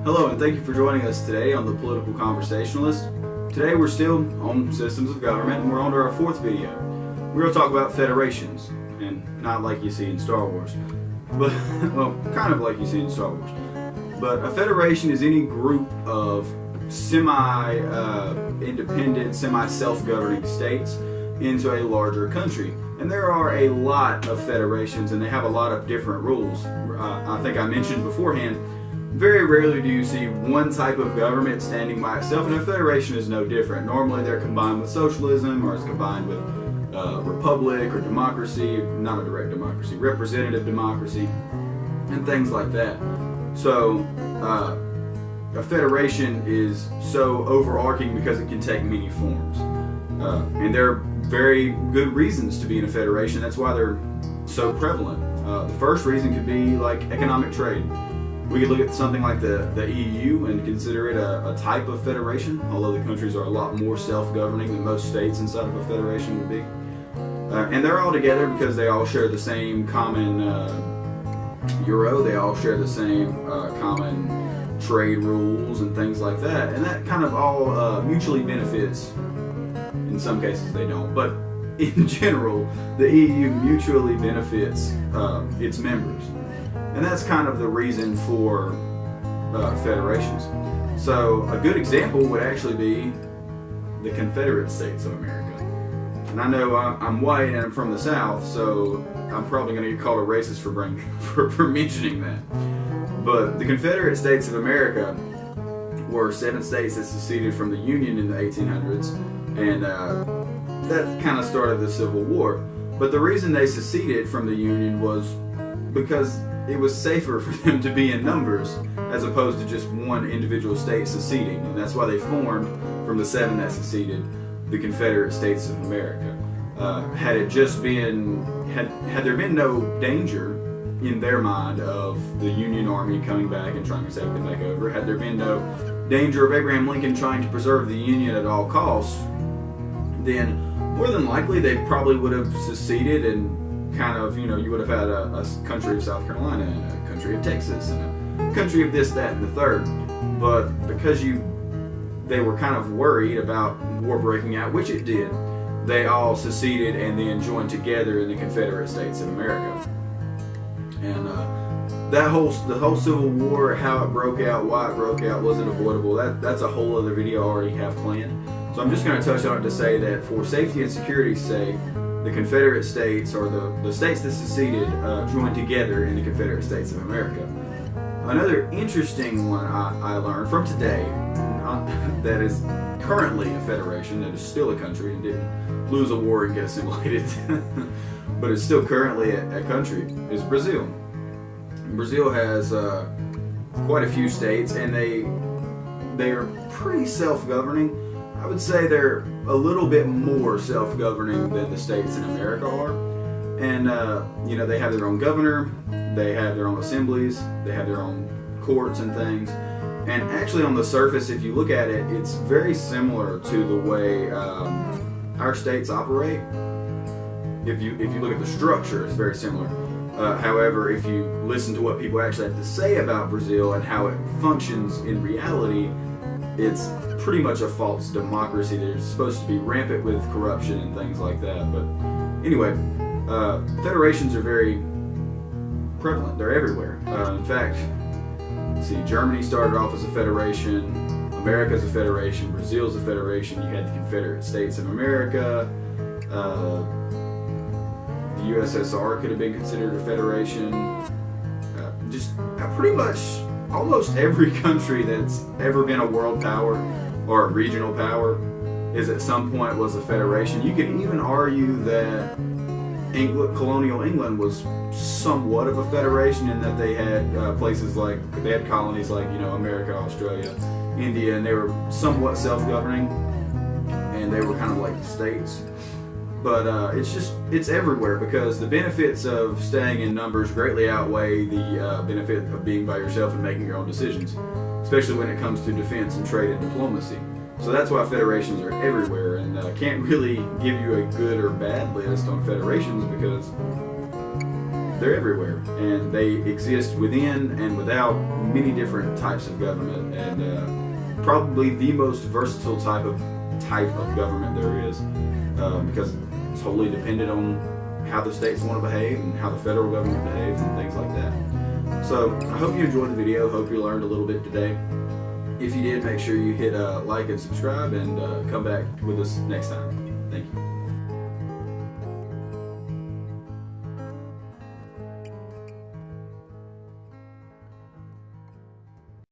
Hello, and thank you for joining us today on The Political Conversationalist. Today we're still on systems of government, and we're on to our fourth video. We're going to talk about federations, and not like you see in Star Wars, but, well, kind of like you see in Star Wars. But a federation is any group of semi-independent, semi-self-governing states into a larger country. And there are a lot of federations, and they have a lot of different rules. I think I mentioned beforehand, very rarely do you see one type of government standing by itself, and a federation is no different. Normally they're combined with socialism, or it's combined with republic or democracy, not a direct democracy, representative democracy, and things like that. So a federation is so overarching because it can take many forms. And there are very good reasons to be in a federation. That's why they're so prevalent. The first reason could be like economic trade. We could look at something like the EU and consider it a type of federation, although the countries are a lot more self-governing than most states inside of a federation would be. And they're all together because they all share the same common euro, they all share the same common trade rules and things like that, and that kind of all mutually benefits. In some cases they don't, but in general the EU mutually benefits its members. And that's kind of the reason for federations. So a good example would actually be the Confederate States of America. And I know I'm white and I'm from the South, so I'm probably going to get called a racist for mentioning that. But the Confederate States of America were 7 states that seceded from the Union in the 1800s, and that kind of started the Civil War. But the reason they seceded from the Union was because it was safer for them to be in numbers as opposed to just one individual state seceding, and that's why they formed, from the 7 that seceded, the Confederate States of America. Had there been no danger in their mind of the Union Army coming back and trying to take them back over, had there been no danger of Abraham Lincoln trying to preserve the Union at all costs, then more than likely they probably would have seceded and kind of, you would have had a country of South Carolina and a country of Texas and a country of this, that, and the third. But because they were kind of worried about war breaking out, which it did, they all seceded and then joined together in the Confederate States of America. And the whole Civil War, how it broke out, why it broke out, wasn't avoidable. That's a whole other video I already have planned. So I'm just going to touch on it to say that for safety and security's sake, the Confederate States, or the states that seceded, joined together in the Confederate States of America. Another interesting one I learned from today, that is currently a federation, that is still a country and didn't lose a war and get assimilated, but is still currently a country, is Brazil. Brazil has quite a few states, and they are pretty self-governing. I would say they're a little bit more self-governing than the states in America are. And, they have their own governor, they have their own assemblies, they have their own courts and things. And actually on the surface, if you look at it, it's very similar to the way our states operate. If you look at the structure, it's very similar. However, if you listen to what people actually have to say about Brazil and how it functions in reality, it's pretty much a false democracy. They're supposed to be rampant with corruption and things like that. But anyway, federations are very prevalent. They're everywhere. In fact, see, Germany started off as a federation, America's a federation, Brazil's a federation, you had the Confederate States of America, the USSR could have been considered a federation. Just pretty much almost every country that's ever been a world power or a regional power is at some point was a federation. You could even argue that colonial England was somewhat of a federation in that they had places like, they had colonies like, America, Australia, India, and they were somewhat self-governing, and they were kind of like states. But it's everywhere, because the benefits of staying in numbers greatly outweigh the benefit of being by yourself and making your own decisions, especially when it comes to defense and trade and diplomacy. So that's why federations are everywhere, and can't really give you a good or bad list on federations, because they're everywhere, and they exist within and without many different types of government, and probably the most versatile type of government there is, because it's totally dependent on how the states want to behave and how the federal government behaves and things like that. So I hope you enjoyed the video. Hope you learned a little bit today. If you did, make sure you hit like and subscribe, and come back with us next time. Thank you.